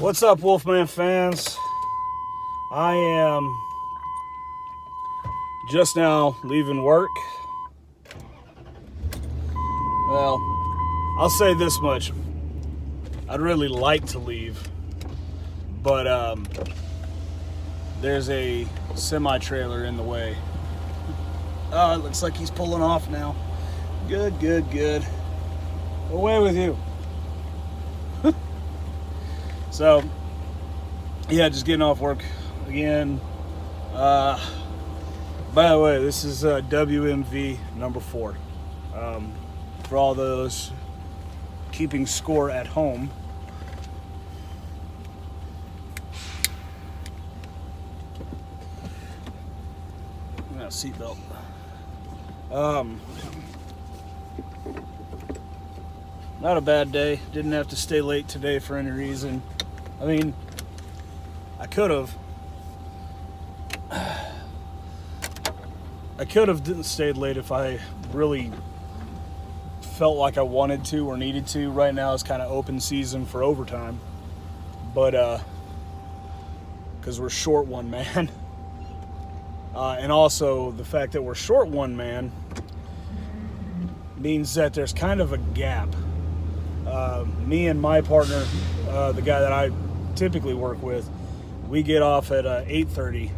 What's up, Wolfman fans? I am just now leaving work. Well, I'll say this much. I'd really like to leave, but there's a semi-trailer in the way. Oh, it looks like he's pulling off now. Good, good, good. Away with you. So, yeah, just getting off work again. By the way, this is WMV number 4. For all those keeping score at home. Seatbelt. Not a bad day. Didn't have to stay late today for any reason. I mean, I could have didn't stayed late if I really felt like I wanted to or needed to. Right now is kind of open season for overtime, but because we're short one man, and also the fact that we're short one man means that there's kind of a gap. Me and my partner, the guy that I typically work with, we get off at 8:30,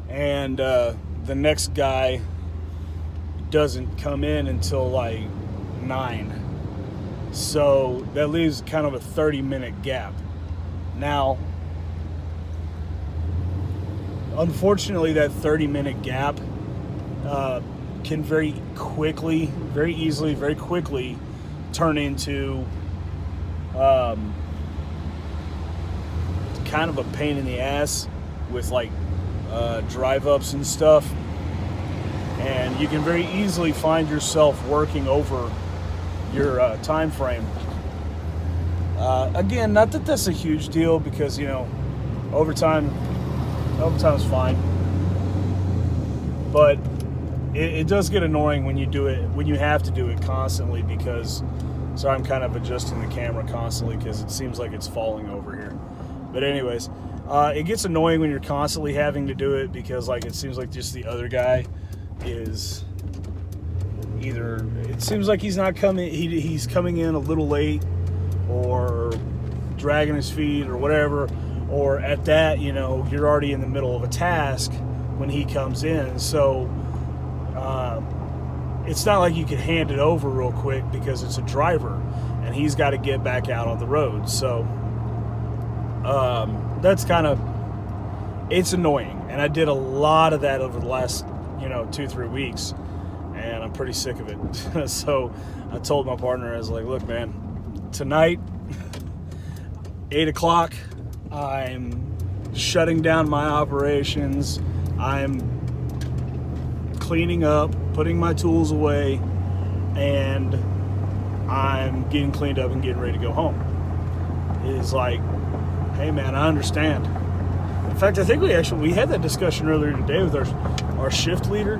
and the next guy doesn't come in until like 9. So that leaves kind of a 30-minute gap. Now, unfortunately, that 30-minute gap can very easily turn into kind of a pain in the ass with like drive ups and stuff, and you can very easily find yourself working over your time frame. Again, not that that's a huge deal, because overtime's fine, but it does get annoying when you have to do it constantly, because sorry, I'm kind of adjusting the camera constantly because it seems like it's falling over here. But anyways, it gets annoying when you're constantly having to do it, because like it seems like just the other guy is either, it seems like he's not coming, he's coming in a little late, or dragging his feet or whatever, or at that, you're already in the middle of a task when he comes in. So it's not like you can hand it over real quick, because it's a driver and he's got to get back out on the road. So that's kind of, it's annoying, and I did a lot of that over the last 2-3 weeks, and I'm pretty sick of it. So I told my partner, I was like, look man, tonight 8 o'clock I'm shutting down my operations. I'm cleaning up, putting my tools away, and I'm getting cleaned up and getting ready to go home. It's like, hey man, I understand. In fact, I think we had that discussion earlier today with our shift leader,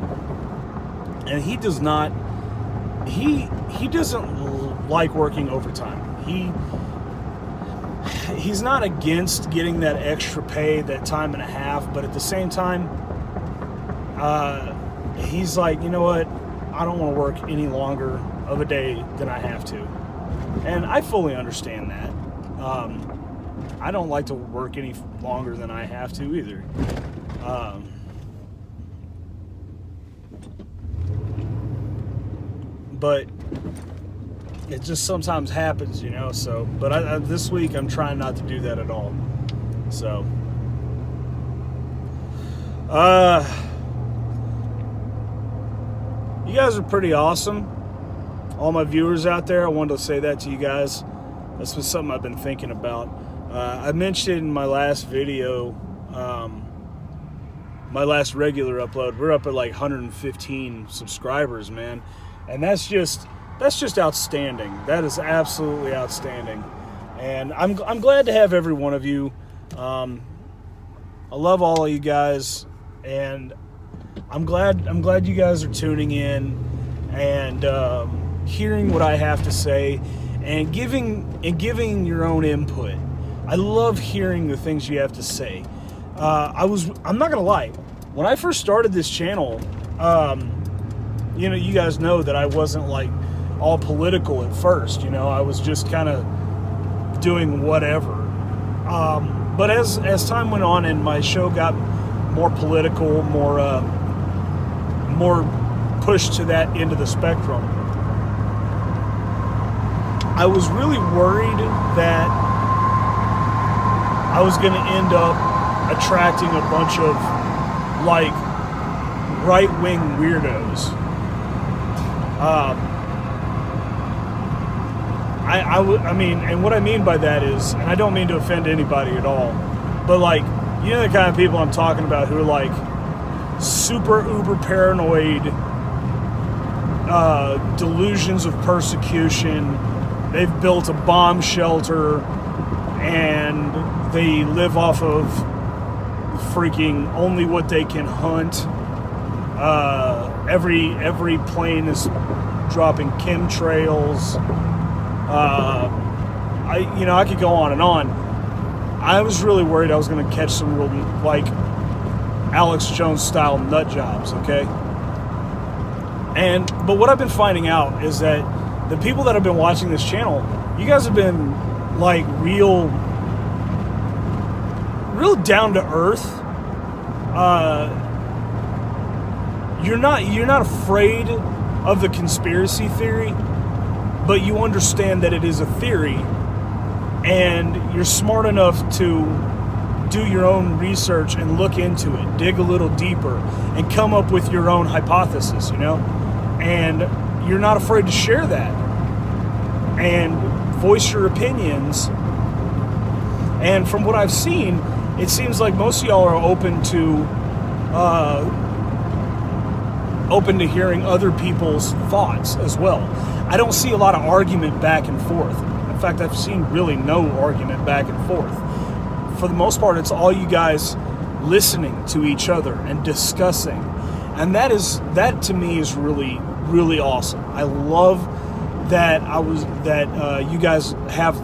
and he doesn't like working overtime. He's not against getting that extra pay, that time and a half, but at the same time, he's like, you know what, I don't want to work any longer of a day than I have to. And I fully understand that. I don't like to work any longer than I have to either. But it just sometimes happens, so, but this week I'm trying not to do that at all. So, you guys are pretty awesome. All my viewers out there, I wanted to say that to you guys. That's been something I've been thinking about. I mentioned in my last video, my last regular upload, we're up at like 115 subscribers, man. And that's just outstanding. That is absolutely outstanding. And I'm glad to have every one of you. I love all of you guys, and I'm glad you guys are tuning in and hearing what I have to say, and giving your own input. I love hearing the things you have to say. I'm not gonna lie, when I first started this channel, you guys know that I wasn't like all political at first. I was just kind of doing whatever. But as time went on and my show got more political, more pushed to that end of the spectrum, I was really worried that I was going to end up attracting a bunch of like right-wing weirdos. I mean, and what I mean by that is, and I don't mean to offend anybody at all, but like, the kind of people I'm talking about who are like super uber paranoid, delusions of persecution. They've built a bomb shelter and they live off of freaking only what they can hunt. Every plane is dropping chemtrails. I could go on and on. I was really worried I was going to catch some real, like, Alex Jones style nut jobs, okay? But what I've been finding out is that the people that have been watching this channel, you guys have been, like, real down to earth. You're not afraid of the conspiracy theory, but you understand that it is a theory, and you're smart enough to do your own research and look into it, dig a little deeper, and come up with your own hypothesis, and you're not afraid to share that and voice your opinions. And from what I've seen, it seems like most of y'all are open to hearing other people's thoughts as well. I don't see a lot of argument back and forth. In fact, I've seen really no argument back and forth. For the most part, it's all you guys listening to each other and discussing. And that to me is really, really awesome. I love that you guys have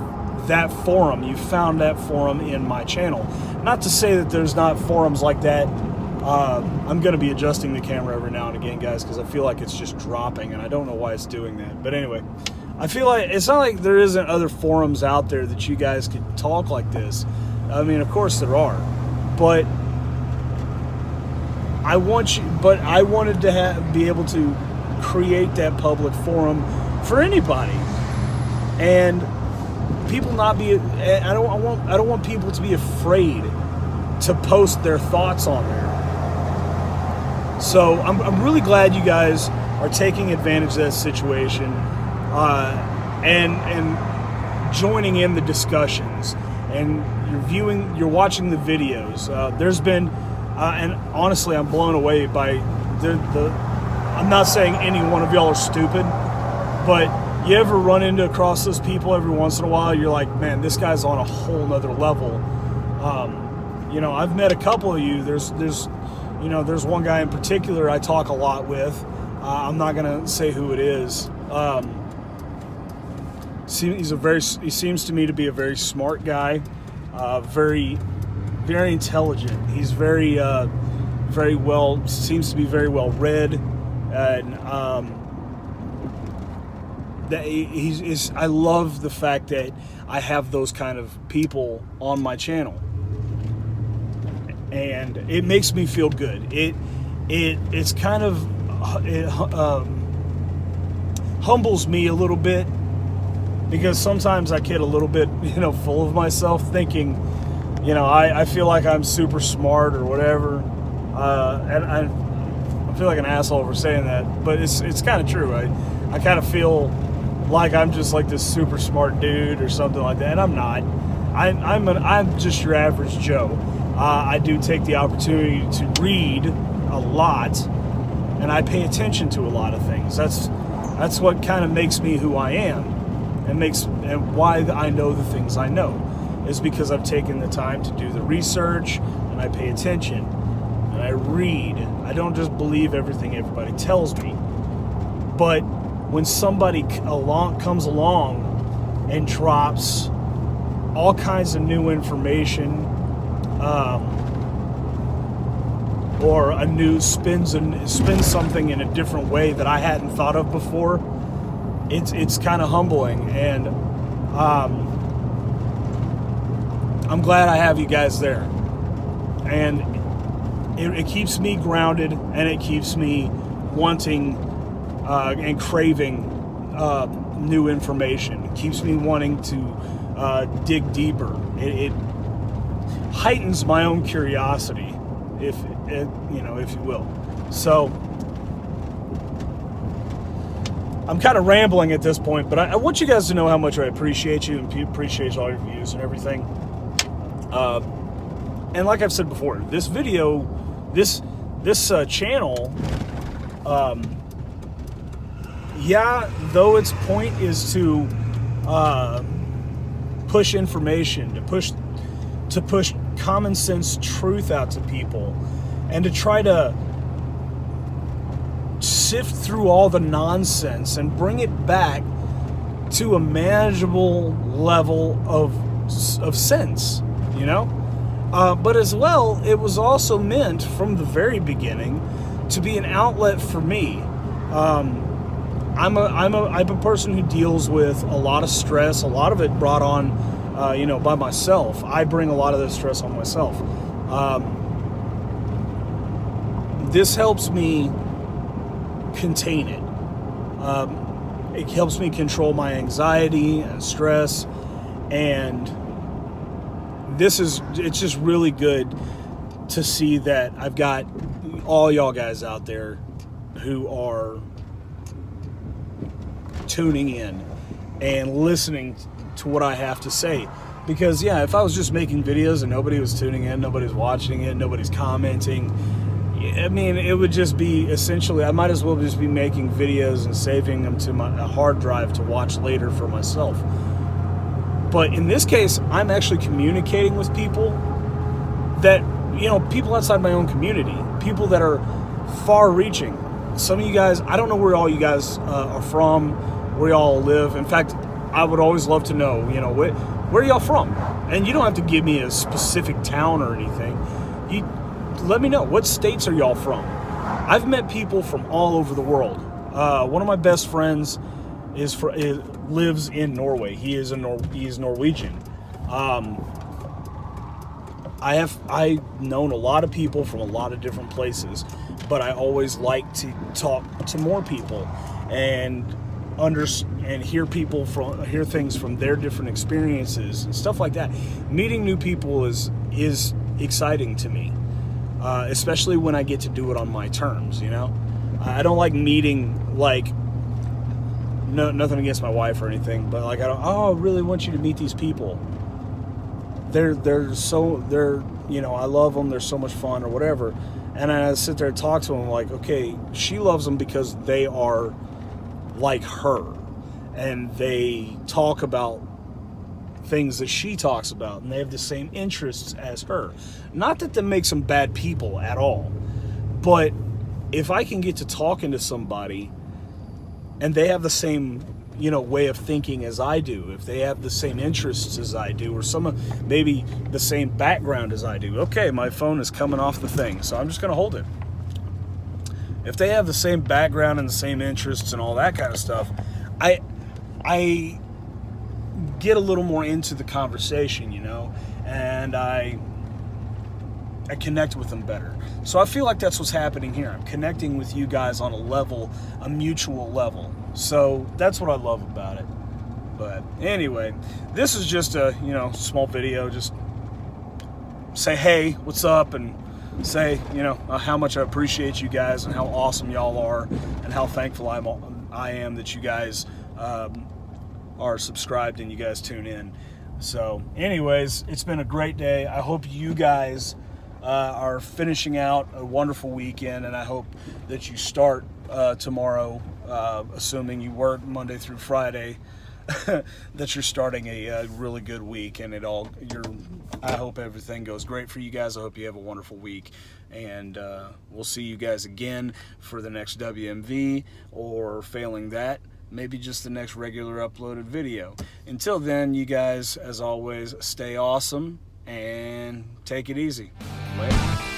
that forum. You found that forum in my channel. Not to say that there's not forums like that. I'm going to be adjusting the camera every now and again, guys, because I feel like it's just dropping, and I don't know why it's doing that. But anyway, I feel like it's not like there isn't other forums out there that you guys could talk like this. I mean, of course there are, but I wanted to be able to create that public forum for anybody, and people not be. I don't want people to be afraid to post their thoughts on there. So I'm really glad you guys are taking advantage of that situation, and joining in the discussions, and you're watching the videos. There's been, and honestly, I'm blown away by I'm not saying any one of y'all are stupid, but you ever run across those people every once in a while, you're like, man, this guy's on a whole nother level. I've met a couple of you. There's one guy in particular I talk a lot with. I'm not gonna say who it is. He seems to me to be a very smart guy, very, very intelligent. He's seems to be very well read, and I love the fact that I have those kind of people on my channel, and it makes me feel good. It's kind of humbles me a little bit, because sometimes I get a little bit full of myself, thinking I feel like I'm super smart or whatever, and I feel like an asshole for saying that, but it's kind of true. I kind of feel like I'm just like this super smart dude or something like that, and I'm not. I'm just your average Joe. I do take the opportunity to read a lot, and I pay attention to a lot of things. That's what kind of makes me who I am, and why I know the things I know, is because I've taken the time to do the research, and I pay attention, and I read. I don't just believe everything everybody tells me, but when somebody comes along and drops all kinds of new information, or a new spin something in a different way that I hadn't thought of before. It's kind of humbling, and I'm glad I have you guys there, and it keeps me grounded, and it keeps me wanting and craving new information. It keeps me wanting to dig deeper. It heightens my own curiosity, if you will. So I'm kind of rambling at this point, but I want you guys to know how much I appreciate you and appreciate all your views and everything. And like I've said before, this video, this channel, though its point is to push information, to push common sense truth out to people, and to try to sift through all the nonsense and bring it back to a manageable level of sense, you know? But as well, it was also meant from the very beginning to be an outlet for me. I'm a person who deals with a lot of stress, a lot of it brought on, by myself. I bring a lot of this stress on myself. This helps me contain it. It helps me control my anxiety and stress, and it's just really good to see that I've got all y'all guys out there who are tuning in and listening to what I have to say. Because if I was just making videos and nobody was tuning in, nobody's watching it, nobody's commenting, I mean, it would just be essentially, I might as well just be making videos and saving them to a hard drive to watch later for myself. But in this case, I'm actually communicating with people that, people outside my own community, people that are far-reaching. Some of you guys, I don't know where all you guys are from, where y'all live. In fact, I would always love to know, where y'all from? And you don't have to give me a specific town or anything. You let me know, what states are y'all from? I've met people from all over the world. One of my best friends lives in Norway. He is Norwegian. I've known a lot of people from a lot of different places, but I always like to talk to more people and hear things from their different experiences and stuff like that. Meeting new people is exciting to me, especially when I get to do it on my terms. I don't like meeting, nothing against my wife or anything, but I really want you to meet these people. I love them, they're so much fun or whatever. And I sit there and talk to them okay, she loves them because they are like her, and they talk about things that she talks about, and they have the same interests as her. Not that that makes them bad people at all, but if I can get to talking to somebody and they have the same way of thinking as I do, if they have the same interests as I do, or maybe the same background as I do. Okay, my phone is coming off the thing, so I'm just going to hold it. If they have the same background and the same interests and all that kind of stuff, I get a little more into the conversation, and I connect with them better. So I feel like that's what's happening here. I'm connecting with you guys on a mutual level. So that's what I love about it. But anyway, this is just a, small video. Just say, hey, what's up? And say, how much I appreciate you guys and how awesome y'all are and how thankful I am that you guys are subscribed and you guys tune in. So anyways, it's been a great day. I hope you guys are finishing out a wonderful weekend, and I hope that you start tomorrow, assuming you work Monday through Friday, that you're starting a really good week, and I hope everything goes great for you guys. I hope you have a wonderful week, and we'll see you guys again for the next WMV, or failing that, maybe just the next regular uploaded video. Until then, you guys, as always, stay awesome and take it easy. Later.